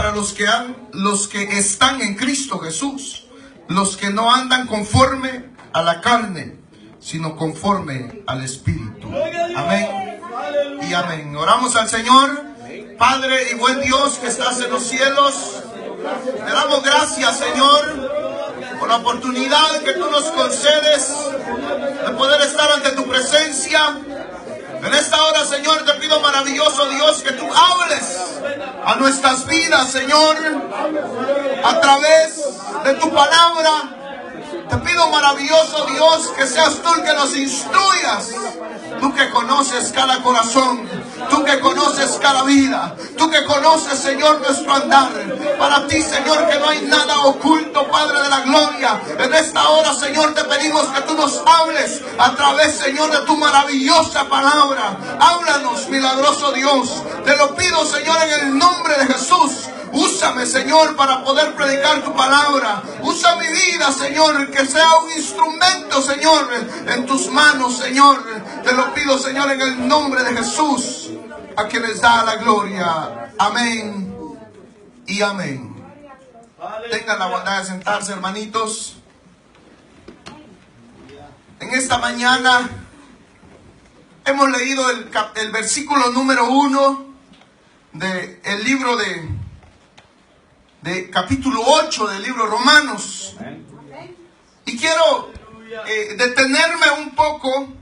para los que están en Cristo Jesús, los que no andan conforme a la carne, sino conforme al Espíritu. Amén y amén. Oramos al Señor. Padre y buen Dios que estás en los cielos, te damos gracias, Señor, por la oportunidad que tú nos concedes de poder estar ante tu presencia. En esta hora, Señor, te pido, maravilloso Dios, que tú hables a nuestras vidas, Señor, a través de tu palabra. Te pido, maravilloso Dios, que seas tú el que nos instruyas. Tú que conoces cada corazón, tú que conoces cada vida, tú que conoces, Señor, nuestro andar. Para ti, Señor, que no hay nada oculto, Padre de la gloria. En esta hora, Señor, te pedimos que tú nos hables a través, Señor, de tu maravillosa palabra. Háblanos, milagroso Dios. Te lo pido, Señor, en el nombre de Jesús. Úsame, Señor, para poder predicar tu palabra. Usa mi vida, Señor, que sea un instrumento, Señor, en tus manos, Señor. Te lo pido, Señor, en el nombre de Jesús, a quien les da la gloria. Amén y amén. Tengan la bondad de sentarse, hermanitos. En esta mañana hemos leído el versículo número 1 del libro de capítulo 8 del libro Romanos. Y quiero detenerme un poco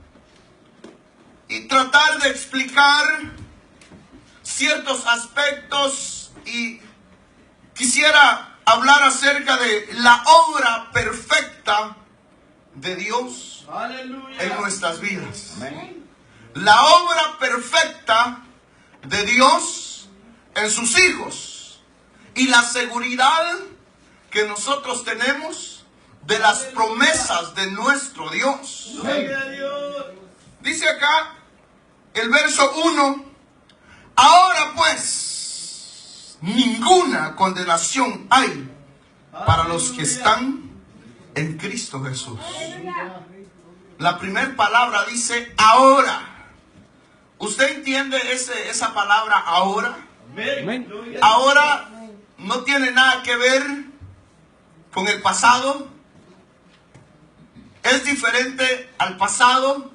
y tratar de explicar ciertos aspectos, y quisiera hablar acerca de la obra perfecta de Dios en nuestras vidas. La obra perfecta de Dios en sus hijos y la seguridad que nosotros tenemos de las promesas de nuestro Dios. Dice acá el verso 1: ahora pues ninguna condenación hay para los que están en Cristo Jesús. La primera palabra dice ahora. ¿Usted entiende esa palabra ahora? Ahora no tiene nada que ver con el pasado. Es diferente al pasado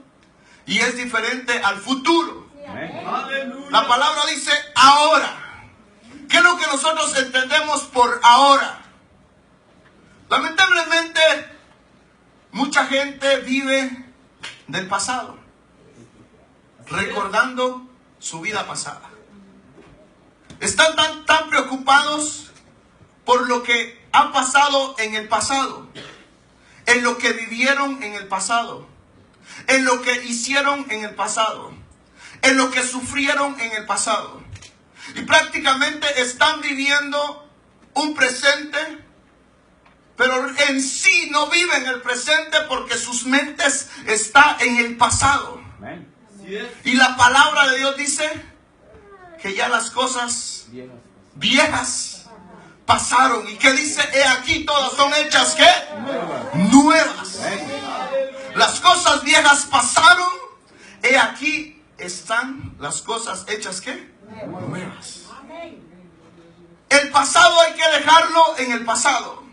y es diferente al futuro. La palabra dice ahora. ¿Qué es lo que nosotros entendemos por ahora? Lamentablemente, mucha gente vive del pasado, recordando su vida pasada. Están tan preocupados por lo que ha pasado en el pasado, en lo que vivieron en el pasado, en lo que hicieron en el pasado, en lo que sufrieron en el pasado. Y prácticamente están viviendo un presente, pero en sí no viven el presente porque sus mentes están en el pasado. Y la palabra de Dios dice que ya las cosas viejas pasaron. ¿Y qué dice? He aquí todas son hechas, ¿qué? Nuevas. Las cosas viejas pasaron. He aquí están las cosas hechas, ¿qué? Nuevas. El pasado hay que dejarlo en el pasado.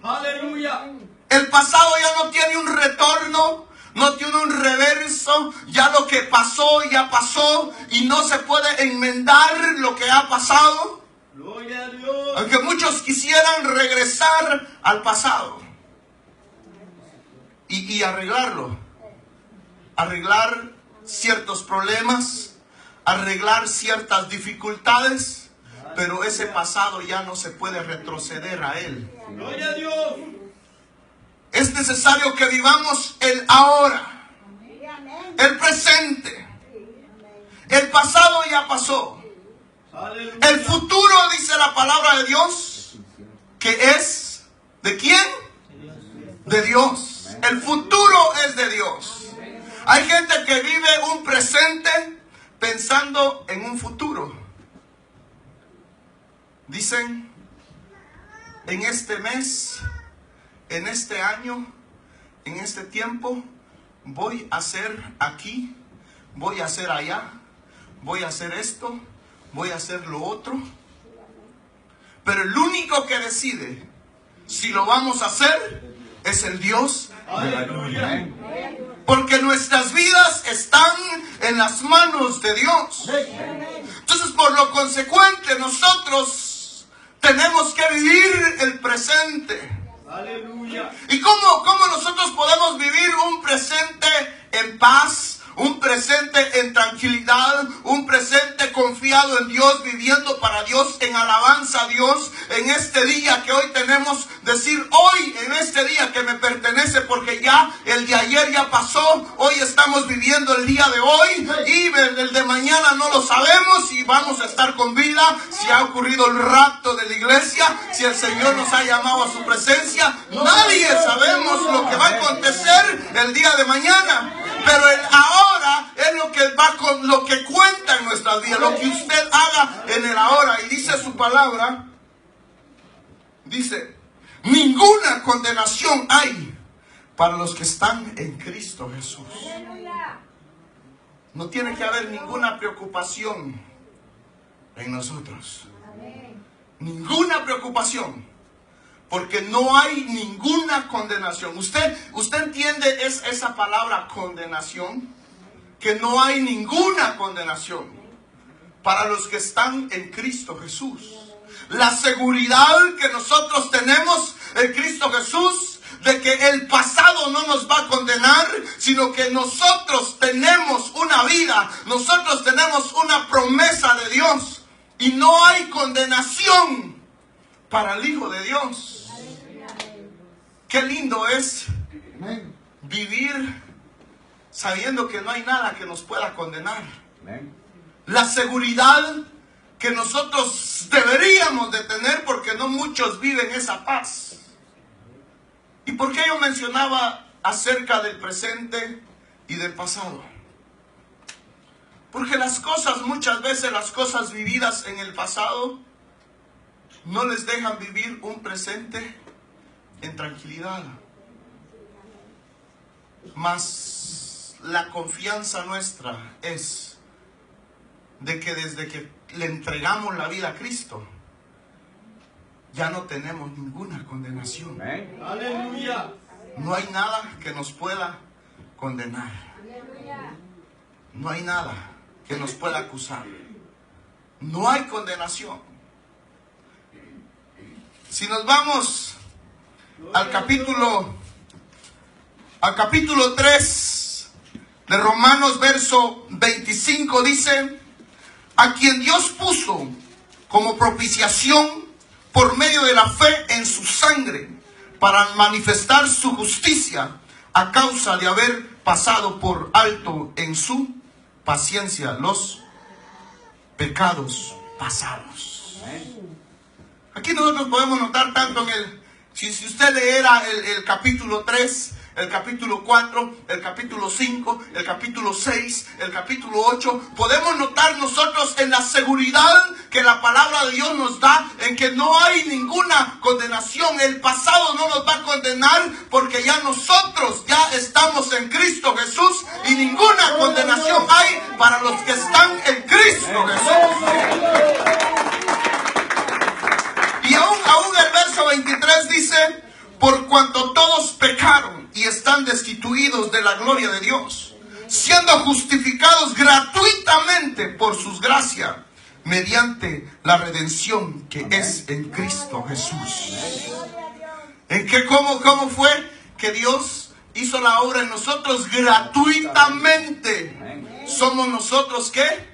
El pasado ya no tiene un retorno, no tiene un reverso. Ya lo que pasó, ya pasó, y no se puede enmendar lo que ha pasado. Aunque muchos quisieran regresar al pasado y arreglarlo, arreglar ciertos problemas, arreglar ciertas dificultades, pero ese pasado ya no se puede retroceder a él. Es necesario que vivamos el ahora, el presente. El pasado ya pasó. El futuro, dice la palabra de Dios, que es ¿de quién? De Dios. El futuro es de Dios. Hay gente que vive un presente pensando en un futuro. Dicen, en este mes, en este año, en este tiempo, voy a hacer aquí, voy a hacer allá, voy a hacer esto, voy a hacer lo otro. Pero el único que decide si lo vamos a hacer es el Dios de la gloria. Porque nuestras vidas están en las manos de Dios. Entonces, por lo consecuente, nosotros tenemos que vivir el presente. ¿Y cómo nosotros podemos vivir un presente en paz? Un presente en tranquilidad, un presente confiado en Dios, viviendo para Dios, en alabanza a Dios, en este día que hoy tenemos, decir hoy, en este día que me pertenece, porque ya el de ayer ya pasó, hoy estamos viviendo el día de hoy, y el de mañana no lo sabemos si vamos a estar con vida, si ha ocurrido el rapto de la iglesia, si el Señor nos ha llamado a su presencia. Nadie sabemos lo que va a acontecer el día de mañana. Pero el ahora es lo que va con lo que cuenta en nuestras vidas, lo que usted haga en el ahora. Y dice su palabra, dice, ninguna condenación hay para los que están en Cristo Jesús. No tiene que haber ninguna preocupación en nosotros. Ninguna preocupación. Porque no hay ninguna condenación. ¿Usted entiende esa palabra condenación? Que no hay ninguna condenación para los que están en Cristo Jesús. La seguridad que nosotros tenemos en Cristo Jesús, de que el pasado no nos va a condenar, sino que nosotros tenemos una vida, nosotros tenemos una promesa de Dios. Y no hay condenación para el Hijo de Dios. Qué lindo es vivir sabiendo que no hay nada que nos pueda condenar. La seguridad que nosotros deberíamos de tener, porque no muchos viven esa paz. ¿Y por qué yo mencionaba acerca del presente y del pasado? Porque las cosas, muchas veces las cosas vividas en el pasado no les dejan vivir un presente en tranquilidad. Mas la confianza nuestra es de que desde que le entregamos la vida a Cristo, ya no tenemos ninguna condenación. Aleluya. No hay nada que nos pueda condenar. No hay nada que nos pueda acusar. No hay condenación. Si nos vamos al capítulo 3 de Romanos, verso 25, dice: a quien Dios puso como propiciación por medio de la fe en su sangre, para manifestar su justicia a causa de haber pasado por alto en su paciencia los pecados pasados. Aquí nosotros podemos notar tanto en si usted leera el capítulo 3, el capítulo 4, el capítulo 5, el capítulo 6, el capítulo 8, podemos notar nosotros en la seguridad que la palabra de Dios nos da, en que no hay ninguna condenación. El pasado no nos va a condenar, porque ya nosotros ya estamos en Cristo Jesús, y ninguna condenación hay para los que están en Cristo Jesús. Y aún el verso 23 dice: por cuanto todos pecaron y están destituidos de la gloria de Dios, siendo justificados gratuitamente por sus gracias, mediante la redención que es en Cristo Jesús. ¿En qué, cómo fue que Dios hizo la obra en nosotros? Gratuitamente. ¿Somos nosotros qué?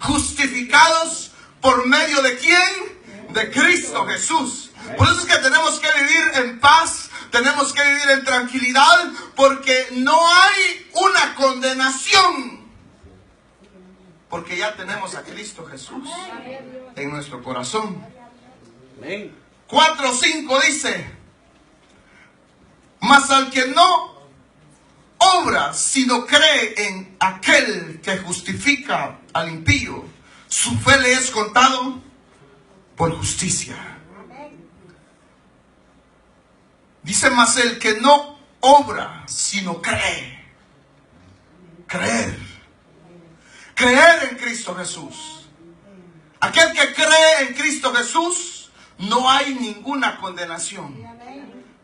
Justificados por medio de ¿quién? De Cristo Jesús. Por eso es que tenemos que vivir en paz, tenemos que vivir en tranquilidad, porque no hay una condenación, porque ya tenemos a Cristo Jesús en nuestro corazón. 4:5 dice: mas al que no obra, sino cree en aquel que justifica al impío, su fe le es contado por justicia. Dice: mas el que no obra, sino cree. Creer en Cristo Jesús. Aquel que cree en Cristo Jesús no hay ninguna condenación.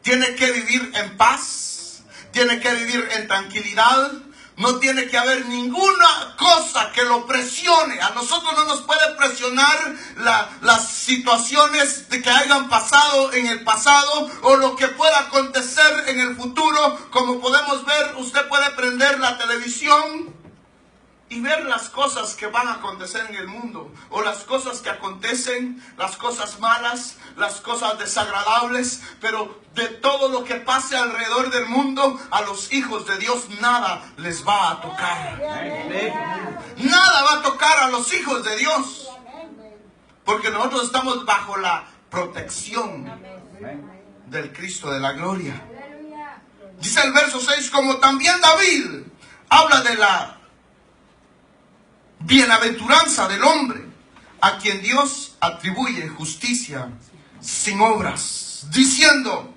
Tiene que vivir en paz, tiene que vivir en tranquilidad. No tiene que haber ninguna cosa que lo presione. A nosotros no nos puede presionar las situaciones que hayan pasado en el pasado o lo que pueda acontecer en el futuro. Como podemos ver, usted puede prender la televisión y ver las cosas que van a acontecer en el mundo, o las cosas que acontecen, las cosas malas, las cosas desagradables, pero de todo lo que pase alrededor del mundo, a los hijos de Dios nada les va a tocar. Nada va a tocar a los hijos de Dios, porque nosotros estamos bajo la protección del Cristo de la gloria. Dice el verso 6, como también David habla de la bienaventuranza del hombre a quien Dios atribuye justicia sin obras, diciendo: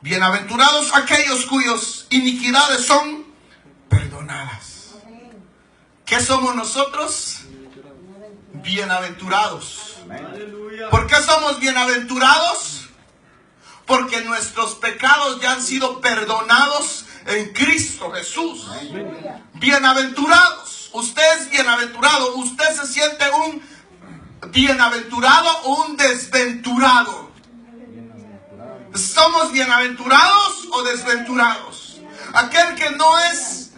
bienaventurados aquellos cuyas iniquidades son perdonadas. ¿Qué somos nosotros? Bienaventurados. ¿Por qué somos bienaventurados? Porque nuestros pecados ya han sido perdonados en Cristo Jesús. Bienaventurados. Usted es bienaventurado. ¿Usted se siente un bienaventurado o un desventurado? ¿Somos bienaventurados o desventurados? Aquel que no es,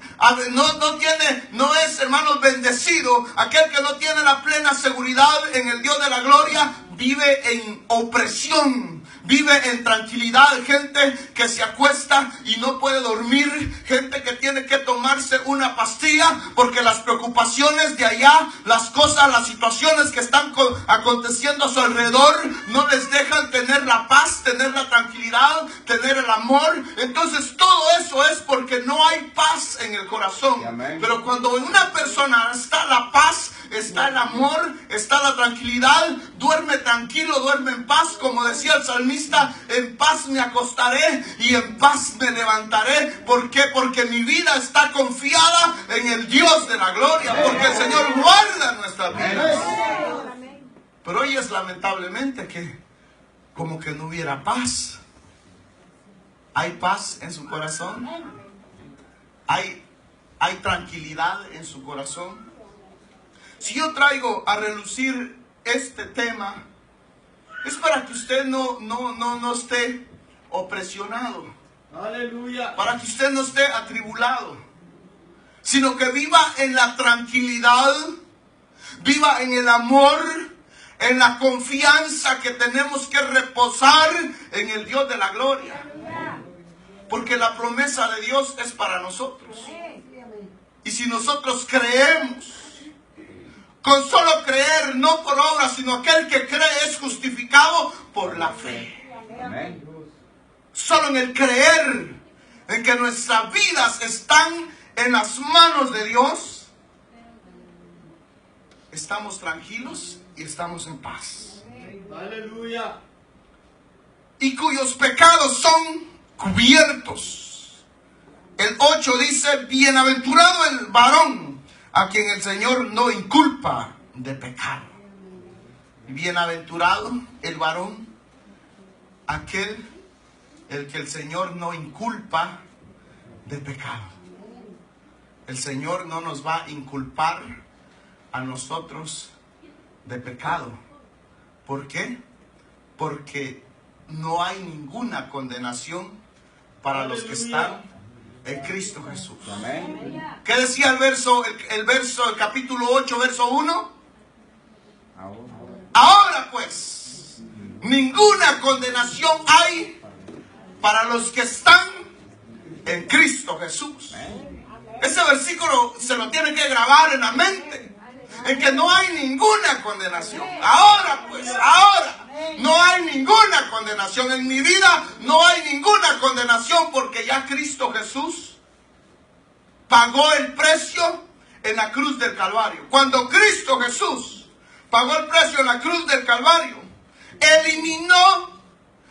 no es, hermanos, bendecido, aquel que no tiene la plena seguridad en el Dios de la gloria, vive en opresión. Vive en tranquilidad, gente que se acuesta y no puede dormir, gente que tiene que tomarse una pastilla porque las preocupaciones de allá, las cosas, las situaciones que están aconteciendo a su alrededor no les dejan tener la paz, tener la tranquilidad, tener el amor. Entonces todo eso es porque no hay paz en el corazón. Amén. Pero cuando en una persona está la paz, está el amor, está la tranquilidad, duerme tranquilo, duerme en paz, como decía el salmista: en paz me acostaré y en paz me levantaré. ¿Por qué? Porque mi vida está confiada en el Dios de la gloria, porque el Señor guarda nuestras vidas. Pero hoy es lamentablemente que como que no hubiera paz. ¿Hay paz en su corazón? ¿Hay tranquilidad en su corazón? Si yo traigo a relucir este tema, es para que usted no esté opresionado. Aleluya. Para que usted no esté atribulado, sino que viva en la tranquilidad, viva en el amor, en la confianza que tenemos que reposar en el Dios de la gloria. Porque la promesa de Dios es para nosotros. Y si nosotros creemos, con solo creer, no por obra, sino aquel que cree es justificado por la fe. Amén. Solo en el creer en que nuestras vidas están en las manos de Dios, estamos tranquilos y estamos en paz. Aleluya. Y cuyos pecados son cubiertos. El 8 dice: bienaventurado el varón a quien el Señor no inculpa de pecado. Bienaventurado el varón, el que el Señor no inculpa de pecado. El Señor no nos va a inculpar a nosotros de pecado. ¿Por qué? Porque no hay ninguna condenación para los que están en Cristo Jesús. Amén. ¿Qué decía el capítulo 8, verso 1? Ahora pues, ninguna condenación hay para los que están en Cristo Jesús. Ese versículo se lo tiene que grabar en la mente, en que no hay ninguna condenación. Ahora pues, no hay ninguna condenación. En mi vida no hay ninguna condenación, porque ya Cristo Jesús pagó el precio en la cruz del Calvario. Cuando Cristo Jesús pagó el precio en la cruz del Calvario, eliminó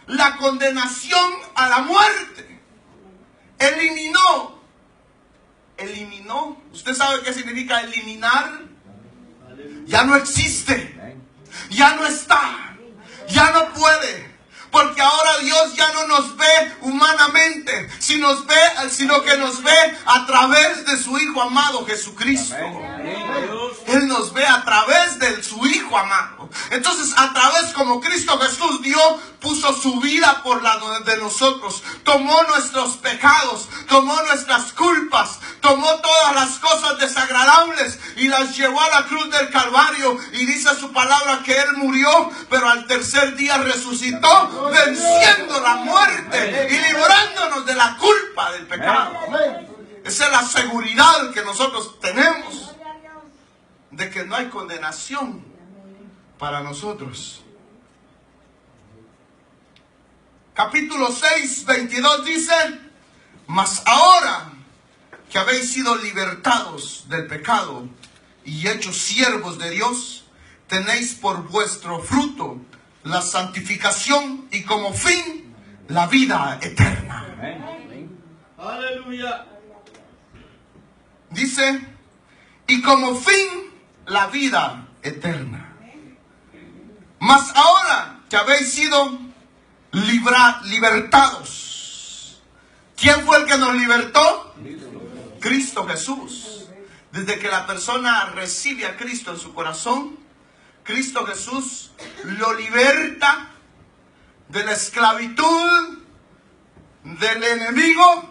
la condenación a la muerte. Eliminó. ¿Usted sabe qué significa eliminar? Ya no existe. Ya no está. Ya no puede. Porque ahora Dios ya no nos ve humanamente, sino que nos ve a través de su Hijo amado Jesucristo. Él nos ve a través de su Hijo amado. Entonces, a través como Cristo Jesús puso su vida por la de nosotros, tomó nuestros pecados, tomó nuestras culpas, tomó todas las cosas desagradables y las llevó a la cruz del Calvario, y dice su palabra que Él murió, pero al tercer día resucitó, venciendo la muerte y librándonos de la culpa del pecado. Esa es la seguridad que nosotros tenemos, de que no hay condenación para nosotros. Capítulo 6, 22 dice: mas ahora que habéis sido libertados del pecado y hechos siervos de Dios, tenéis por vuestro fruto la santificación y como fin la vida eterna. Aleluya. Dice, y como fin la vida eterna. Mas ahora que habéis sido libertados. ¿Quién fue el que nos libertó? Cristo Jesús. Desde que la persona recibe a Cristo en su corazón, Cristo Jesús lo liberta de la esclavitud del enemigo,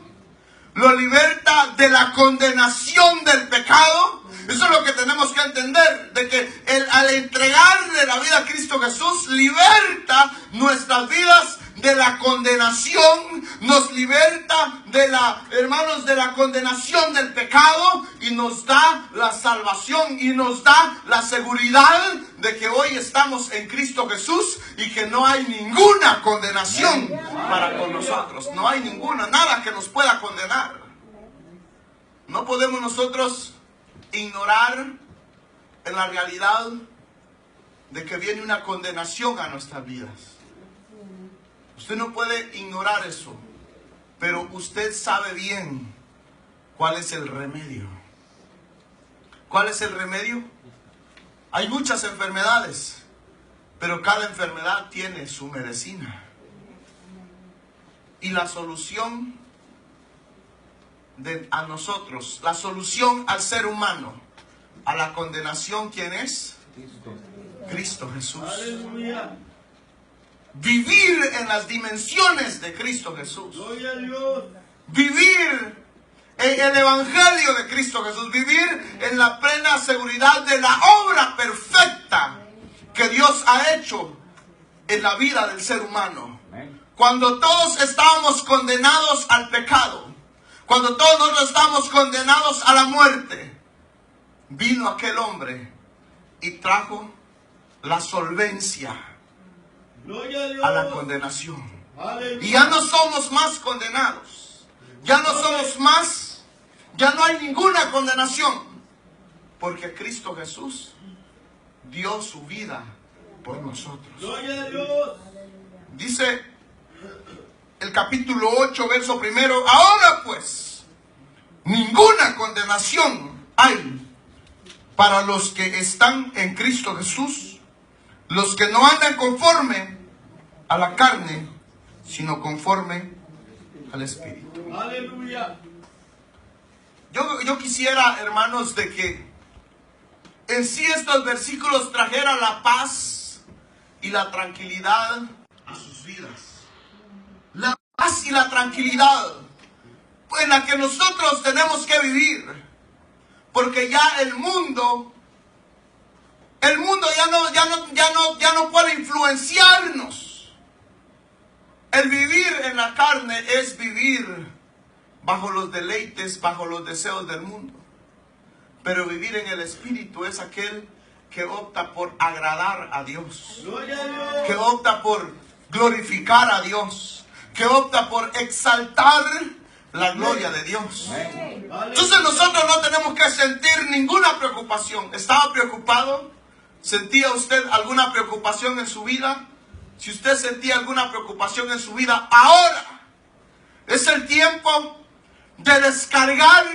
lo liberta de la condenación del pecado. Eso es lo que tenemos que entender, de que al entregarle la vida a Cristo Jesús, liberta nuestras vidas de la condenación, nos liberta de la condenación del pecado, y nos da la salvación y nos da la seguridad de que hoy estamos en Cristo Jesús y que no hay ninguna condenación para con nosotros. No hay ninguna, nada que nos pueda condenar. No podemos nosotros ignorar en la realidad de que viene una condenación a nuestras vidas. Usted no puede ignorar eso, pero usted sabe bien cuál es el remedio. ¿Cuál es el remedio? Hay muchas enfermedades, pero cada enfermedad tiene su medicina. Y la solución a nosotros, la solución al ser humano, a la condenación, ¿quién es? Cristo Jesús. Aleluya. Vivir en las dimensiones de Cristo Jesús. Vivir en el Evangelio de Cristo Jesús. Vivir en la plena seguridad de la obra perfecta que Dios ha hecho en la vida del ser humano. Cuando todos estábamos condenados al pecado, cuando todos nosotros estamos condenados a la muerte, vino aquel hombre y trajo la solvencia a la condenación. Y ya no somos más condenados. Ya no somos más. Ya no hay ninguna condenación. Porque Cristo Jesús dio su vida por nosotros. Dice el capítulo 8, verso 1: ahora pues, ninguna condenación hay para los que están en Cristo Jesús, los que no andan conforme a la carne, sino conforme al Espíritu. Aleluya. Yo quisiera, hermanos, de que en sí estos versículos trajeran la paz y la tranquilidad a sus vidas. La paz y la tranquilidad en la que nosotros tenemos que vivir. Porque ya el mundo ya no puede influenciarnos. El vivir en la carne es vivir bajo los deleites, bajo los deseos del mundo. Pero vivir en el Espíritu es aquel que opta por agradar a Dios, que opta por glorificar a Dios, que opta por exaltar la gloria de Dios. Entonces nosotros no tenemos que sentir ninguna preocupación. ¿Estaba preocupado? ¿Sentía usted alguna preocupación en su vida? Si usted sentía alguna preocupación en su vida, ahora es el tiempo de descargar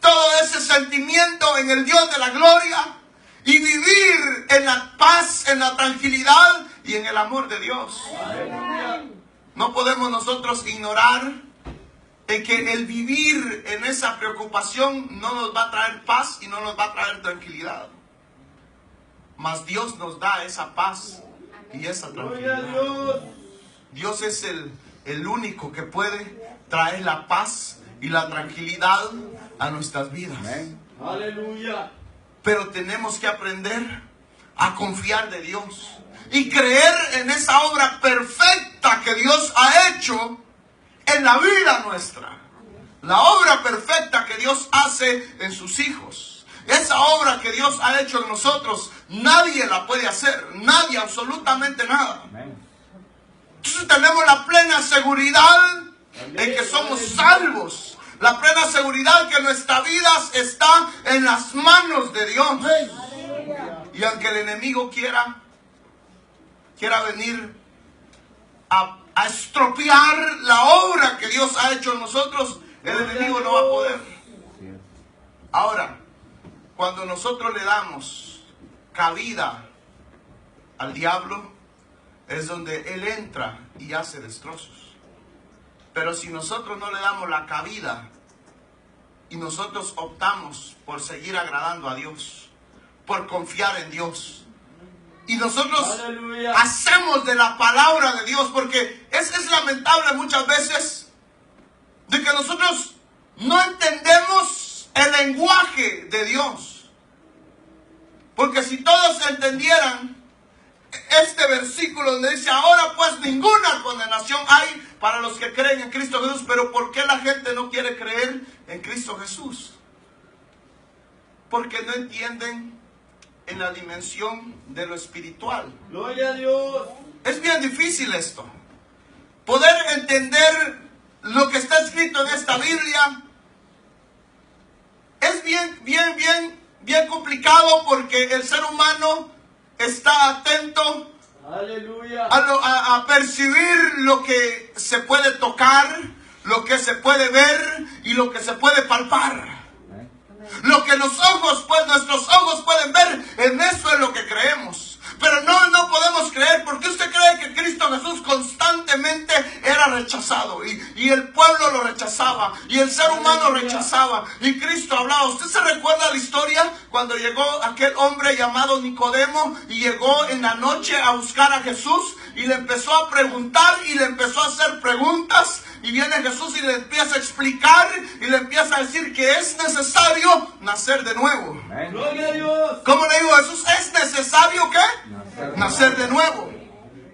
todo ese sentimiento en el Dios de la gloria y vivir en la paz, en la tranquilidad y en el amor de Dios. No podemos nosotros ignorar en que el vivir en esa preocupación no nos va a traer paz y no nos va a traer tranquilidad. Mas Dios nos da esa paz y esa tranquilidad. Dios es el único que puede traer la paz y la tranquilidad a nuestras vidas. Aleluya. Pero tenemos que aprender a confiar de Dios y creer en esa obra perfecta que Dios ha hecho en la vida nuestra. La obra perfecta que Dios hace en sus hijos. Esa obra que Dios ha hecho en nosotros, nadie la puede hacer. Nadie, absolutamente nada. Entonces tenemos la plena seguridad en que somos salvos. La plena seguridad que nuestra vida está en las manos de Dios. Y aunque el enemigo quiera venir a estropear la obra que Dios ha hecho en nosotros, el enemigo no va a poder. Ahora, cuando nosotros le damos cabida al diablo, es donde él entra y hace destrozos. Pero si nosotros no le damos la cabida y nosotros optamos por seguir agradando a Dios, por confiar en Dios, y nosotros hacemos de la palabra de Dios, porque es lamentable muchas veces de que nosotros no entendemos el lenguaje de Dios. Porque si todos entendieran este versículo donde dice: ahora pues ninguna condenación hay para los que creen en Cristo Jesús. Pero ¿por qué la gente no quiere creer en Cristo Jesús? Porque no entienden en la dimensión de lo espiritual. Gloria a Dios. Es bien difícil esto. Poder entender lo que está escrito en esta Biblia es bien complicado, porque el ser humano está atento a percibir lo que se puede tocar, lo que se puede ver y lo que se puede palpar. Lo que nuestros ojos pueden ver, en eso es lo que creemos. Pero no podemos creer, porque usted cree que Cristo Jesús constantemente era rechazado, y el pueblo lo rechazaba, y el ser humano rechazaba, y Cristo hablaba. ¿Usted se recuerda la historia cuando llegó aquel hombre llamado Nicodemo y llegó en la noche a buscar a Jesús y le empezó a preguntar y le empezó a hacer preguntas? Y viene Jesús y le empieza a explicar y le empieza a decir que es necesario nacer de nuevo. Gloria a Dios. ¿Cómo le digo a Jesús? ¿Es necesario qué? Nacer de nuevo.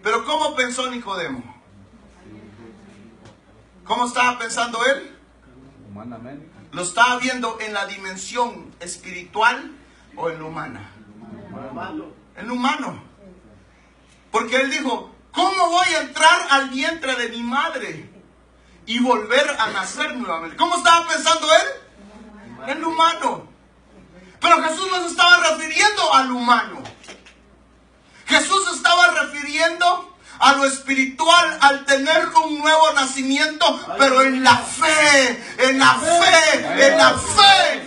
Pero ¿cómo pensó Nicodemo? ¿Cómo estaba pensando él? Humanamente. ¿Lo estaba viendo en la dimensión espiritual o en lo humana? En lo humano. Porque él dijo: ¿cómo voy a entrar al vientre de mi madre y volver a nacer nuevamente? ¿Cómo estaba pensando él? En lo humano. Pero Jesús no se estaba refiriendo al humano. Jesús se estaba refiriendo a lo espiritual, al tener un nuevo nacimiento, pero en la fe, en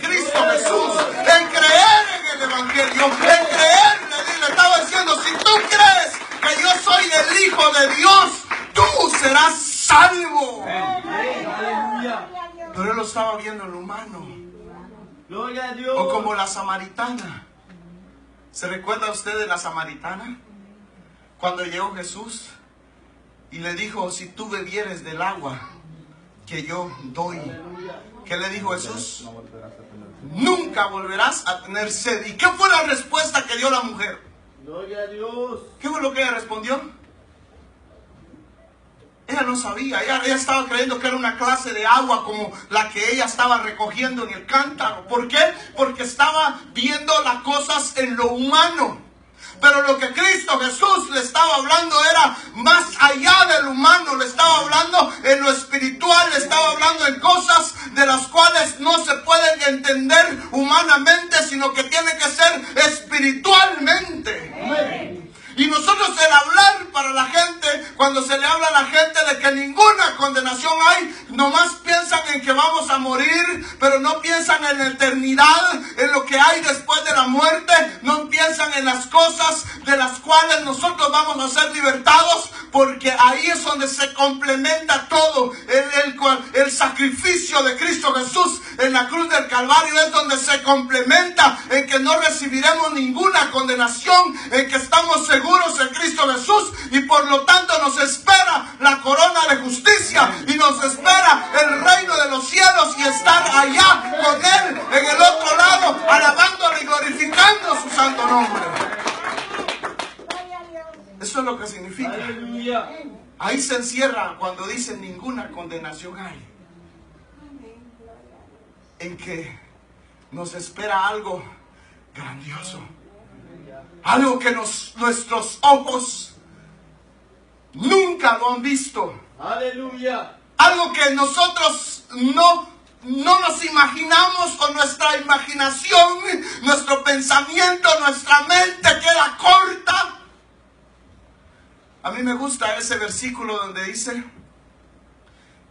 Cristo Jesús, en creer en el Evangelio, en creer. Le estaba diciendo: si tú crees que yo soy el Hijo de Dios, tú serás salvo. Pero él lo estaba viendo en lo humano. Gloria a Dios. O como la samaritana. ¿Se recuerda usted de la samaritana? Cuando llegó Jesús y le dijo: si tú bebieres del agua que yo doy. ¿Qué le dijo Jesús? Nunca volverás a tener sed. ¿Y qué fue la respuesta que dio la mujer? Gloria a Dios. ¿Qué fue lo que ella respondió? Ella no sabía, ella estaba creyendo que era una clase de agua como la que ella estaba recogiendo en el cántaro. ¿Por qué? Porque estaba viendo las cosas en lo humano. Pero lo que Cristo Jesús le estaba hablando era más allá del humano. Le estaba hablando en lo espiritual, le estaba hablando en cosas de las cuales no se pueden entender humanamente, sino que tienen que ser espiritualmente. Amén. Y nosotros el hablar para la gente, cuando se le habla a la gente de que ninguna condenación hay, nomás piensan en que vamos a morir, pero no piensan en la eternidad, en lo que hay después de la muerte, no piensan en las cosas de las cuales nosotros vamos a ser libertados, porque ahí es donde se complementa todo. El sacrificio de Cristo Jesús en la cruz del Calvario es donde se complementa en que no recibiremos ninguna condenación, en que estamos seguros en Cristo Jesús y por lo tanto nos espera la corona de justicia y nos espera el reino de los cielos y estar allá con Él en el otro lado, alabándole y glorificando su santo nombre. Eso es lo que significa. Aleluya. Ahí se encierra cuando dice ninguna condenación hay. En que nos espera algo grandioso. Algo que nuestros ojos nunca lo han visto. Aleluya. Algo que nosotros no nos imaginamos, o nuestra imaginación, nuestro pensamiento, nuestra mente queda corta. A mí me gusta ese versículo donde dice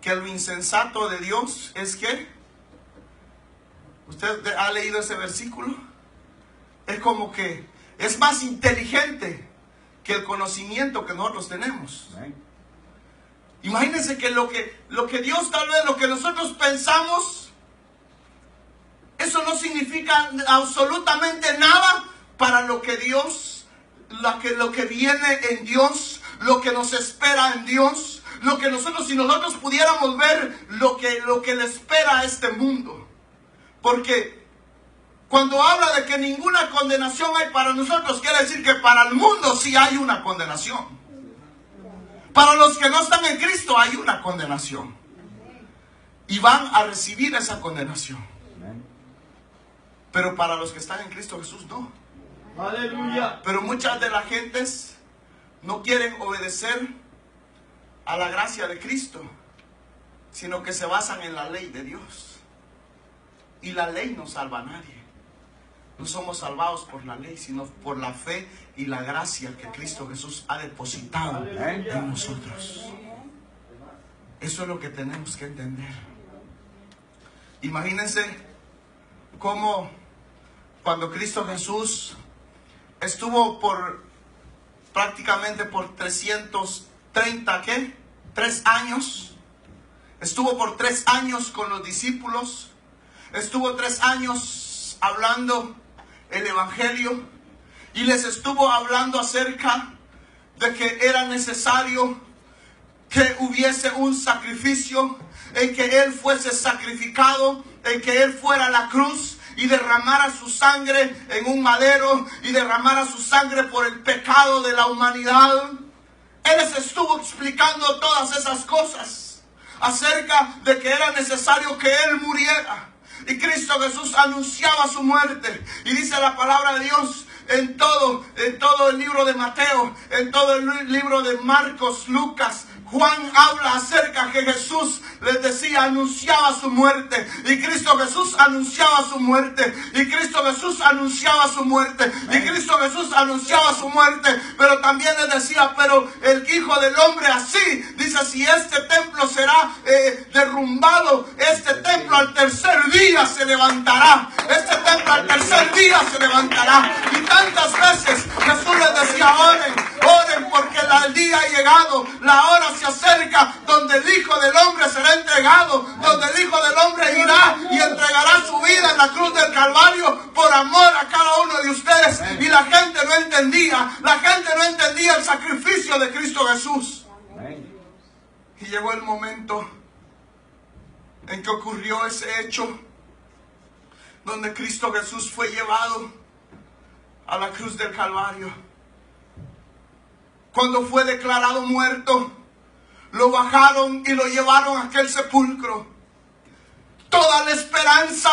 que lo insensato de Dios es que, ¿usted ha leído ese versículo? Es como que es más inteligente que el conocimiento que nosotros tenemos. Imagínense que lo que Dios, tal vez lo que nosotros pensamos, eso no significa absolutamente nada para lo que Dios, lo que viene en Dios, lo que nos espera en Dios, lo que nosotros, si nosotros pudiéramos ver lo que le espera a este mundo. Porque cuando habla de que ninguna condenación hay para nosotros, quiere decir que para el mundo sí hay una condenación. Para los que no están en Cristo hay una condenación. Y van a recibir esa condenación. Pero para los que están en Cristo Jesús no. Aleluya. Pero muchas de las gentes no quieren obedecer a la gracia de Cristo, sino que se basan en la ley de Dios. Y la ley no salva a nadie. No somos salvados por la ley, sino por la fe y la gracia que Cristo Jesús ha depositado en nosotros. Eso es lo que tenemos que entender. Imagínense cómo cuando Cristo Jesús estuvo prácticamente por 3 años. Estuvo por 3 años con los discípulos. Estuvo 3 años hablando el evangelio. Y les estuvo hablando acerca de que era necesario que hubiese un sacrificio, en que Él fuese sacrificado, en que Él fuera a la cruz y derramara su sangre en un madero y derramara su sangre por el pecado de la humanidad. Él les estuvo explicando todas esas cosas acerca de que era necesario que Él muriera. Y Cristo Jesús anunciaba su muerte. Y dice la palabra de Dios en todo el libro de Mateo, en todo el libro de Marcos, Lucas, Juan habla acerca que Jesús les decía, anunciaba su muerte. Y Cristo Jesús anunciaba su muerte. Y Cristo Jesús anunciaba su muerte. Y Cristo Jesús anunciaba su muerte. Pero también les decía, pero el Hijo del Hombre así, dice, si este templo será derrumbado, este templo al tercer día se levantará. Este templo al tercer día se levantará. Y tantas veces Jesús les decía, oren porque el día ha llegado, la hora se acerca, donde el Hijo del Hombre será entregado, donde el Hijo del Hombre irá y entregará su vida en la cruz del Calvario por amor a cada uno de ustedes. Y la gente no entendía el sacrificio de Cristo Jesús. Y llegó el momento en que ocurrió ese hecho, donde Cristo Jesús fue llevado a la cruz del Calvario. Cuando fue declarado muerto, lo bajaron y lo llevaron a aquel sepulcro. Toda la esperanza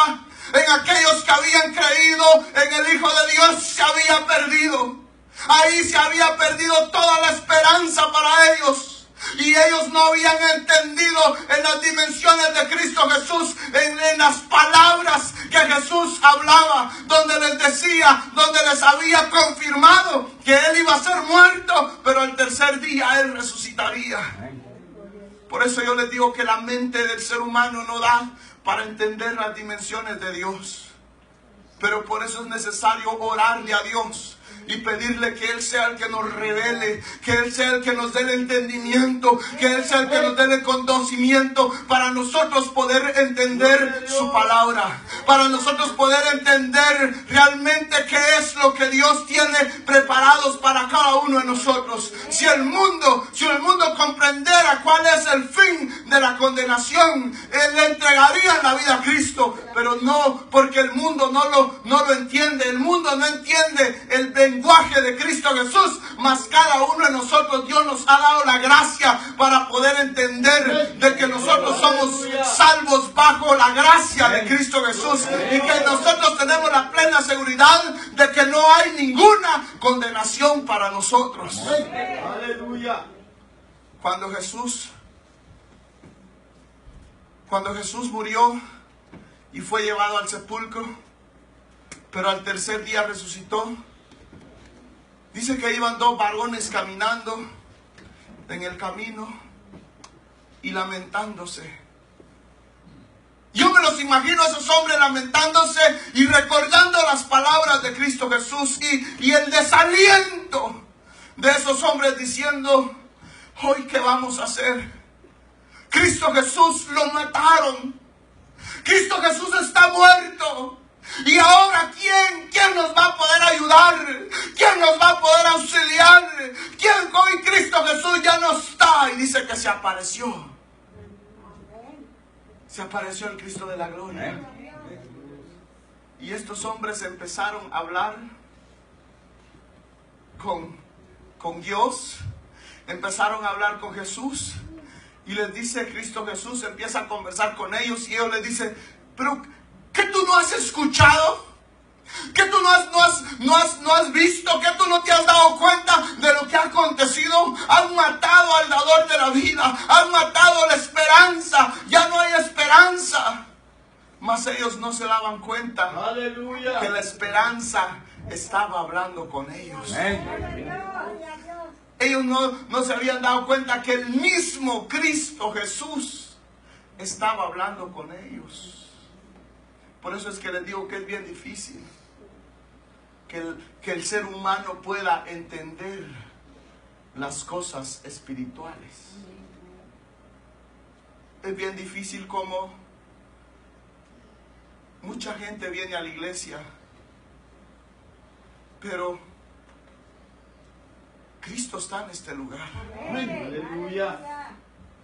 en aquellos que habían creído en el Hijo de Dios se había perdido. Ahí se había perdido toda la esperanza para ellos. Y y ellos no habían entendido en las dimensiones de Cristo Jesús, en las palabras que Jesús hablaba, donde les decía, donde les había confirmado que Él iba a ser muerto, pero al tercer día Él resucitaría. Por eso yo les digo que la mente del ser humano no da para entender las dimensiones de Dios. Pero por eso es necesario orarle a Dios y pedirle que Él sea el que nos revele, que Él sea el que nos dé el entendimiento, que Él sea el que nos dé el conocimiento para nosotros poder entender su palabra, para nosotros poder entender realmente qué es lo que Dios tiene preparados para cada uno de nosotros. Si el mundo comprendiera cuál es el fin de la condenación, Él le entregaría la vida a Cristo, pero no, porque el mundo no lo entiende. El mundo no entiende el lenguaje de Cristo Jesús, mas cada uno de nosotros, Dios nos ha dado la gracia para poder entender de que nosotros somos salvos bajo la gracia de Cristo Jesús, y que nosotros tenemos la plena seguridad de que no hay ninguna condenación para nosotros. Aleluya. Cuando Jesús murió y fue llevado al sepulcro, pero al tercer día resucitó, dice que iban dos varones caminando en el camino y lamentándose. Yo me los imagino a esos hombres lamentándose y recordando las palabras de Cristo Jesús y el desaliento de esos hombres diciendo: hoy, ¿qué vamos a hacer? Cristo Jesús lo mataron. Cristo Jesús está muerto. Y ahora, ¿quién nos va a poder ayudar? ¿Quién nos va a poder auxiliar? ¿Quién? Hoy Cristo Jesús ya no está. Y dice que se apareció. Se apareció el Cristo de la gloria. Y estos hombres empezaron a hablar con Dios. Empezaron a hablar con Jesús. Y les dice Cristo Jesús, empieza a conversar con ellos. Y ellos les dicen: pero ¿qué tú no has escuchado? ¿Qué tú no has visto? ¿Qué tú no te has dado cuenta de lo que ha acontecido? Han matado al dador de la vida. Han matado la esperanza. Ya no hay esperanza. Mas ellos no se daban cuenta. Aleluya. Que la esperanza estaba hablando con ellos. Ellos no se habían dado cuenta que el mismo Cristo Jesús estaba hablando con ellos. Por eso es que les digo que es bien difícil que el ser humano pueda entender las cosas espirituales. Es bien difícil como mucha gente viene a la iglesia, pero Cristo está en este lugar. Aleluya.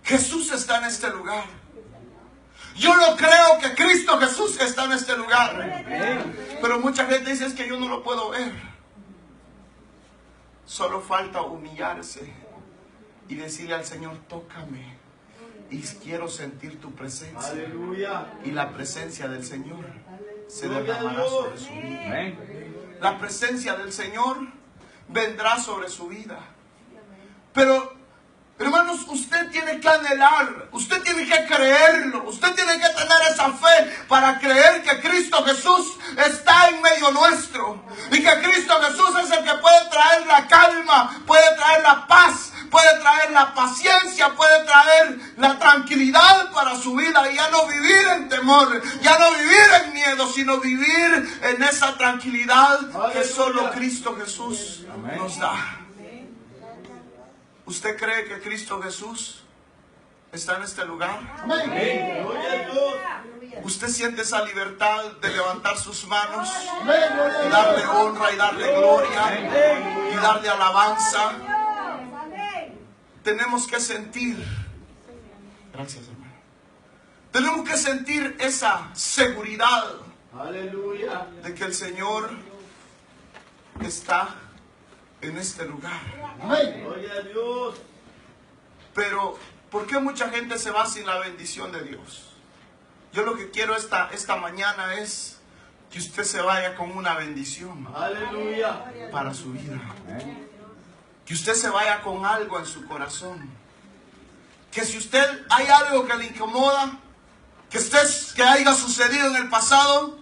Jesús está en este lugar. Yo no creo que Cristo Jesús está en este lugar. Pero mucha gente dice: es que yo no lo puedo ver. Solo falta humillarse y decirle al Señor: tócame, y quiero sentir tu presencia. Aleluya. Y la presencia del Señor se derramará sobre su vida. La presencia del Señor vendrá sobre su vida. Pero, hermanos, usted tiene que anhelar, usted tiene que creerlo, usted tiene que tener esa fe para creer que Cristo Jesús está en medio nuestro, y que Cristo Jesús es el que puede traer la calma, puede traer la paz, puede traer la paciencia, puede traer la tranquilidad para su vida, y ya no vivir en temor, ya no vivir en miedo, sino vivir en esa tranquilidad que solo Cristo Jesús nos da. ¿Usted cree que Cristo Jesús está en este lugar? Amén. Gloria a Dios. ¿Usted siente esa libertad de levantar sus manos y darle honra y darle gloria y darle alabanza? Tenemos que sentir, gracias hermano, tenemos que sentir esa seguridad Aleluya. de que el Señor está en este lugar. Gloria a Dios. Pero ¿por qué mucha gente se va sin la bendición de Dios? Yo lo que quiero esta mañana es que usted se vaya con una bendición Aleluya. para su vida. Que usted se vaya con algo en su corazón. que si usted hay algo que le incomoda, que haya sucedido en el pasado,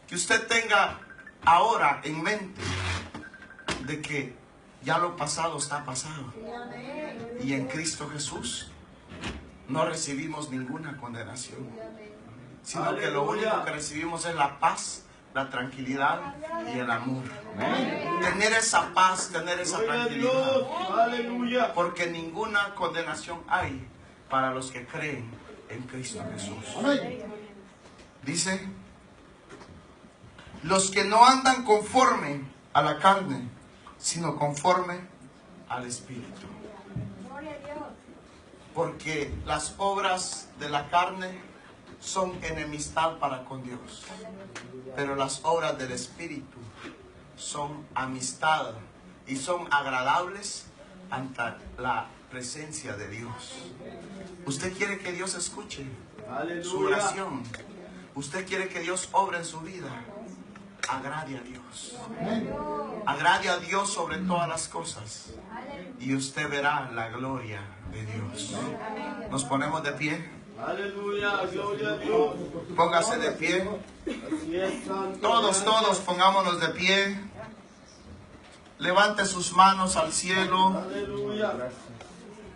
que usted tenga ahora en mente de que ya lo pasado está pasado. Y en Cristo Jesús no recibimos ninguna condenación, sino que lo único que recibimos es la paz, la tranquilidad y el amor. Tener esa paz, tener esa tranquilidad. Aleluya. Porque ninguna condenación hay para los que creen en Cristo Jesús. Dice, los que no andan conforme a la carne, sino conforme al Espíritu. Porque las obras de la carne son enemistad para con Dios, pero las obras del Espíritu son amistad y son agradables ante la presencia de Dios. Usted quiere que Dios escuche su oración. Usted quiere que Dios obre en su vida. Agrade a Dios. Agrade a Dios sobre todas las cosas. Y usted verá la gloria de Dios. Nos ponemos de pie. Aleluya. Gloria a Dios. Póngase de pie. Así es, Santo. Todos pongámonos de pie. Levante sus manos al cielo. Aleluya.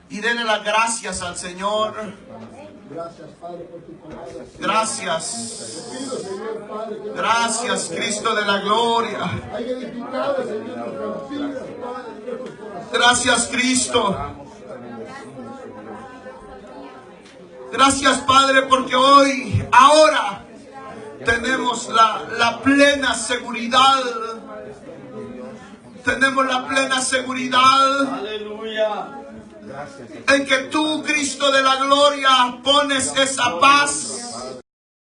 Y denle las gracias al Señor. Gracias, Padre, por tu palabra. Gracias. Pido, Señor, Padre, que Gracias, Cristo de la gloria. haya edificado, Señor, nuestras vidas, Padre, nuestros corazones. Gracias, Cristo. Gracias, Padre, porque hoy, ahora, tenemos la plena seguridad. Tenemos la plena seguridad Aleluya. en que tú, Cristo de la gloria, pones esa paz,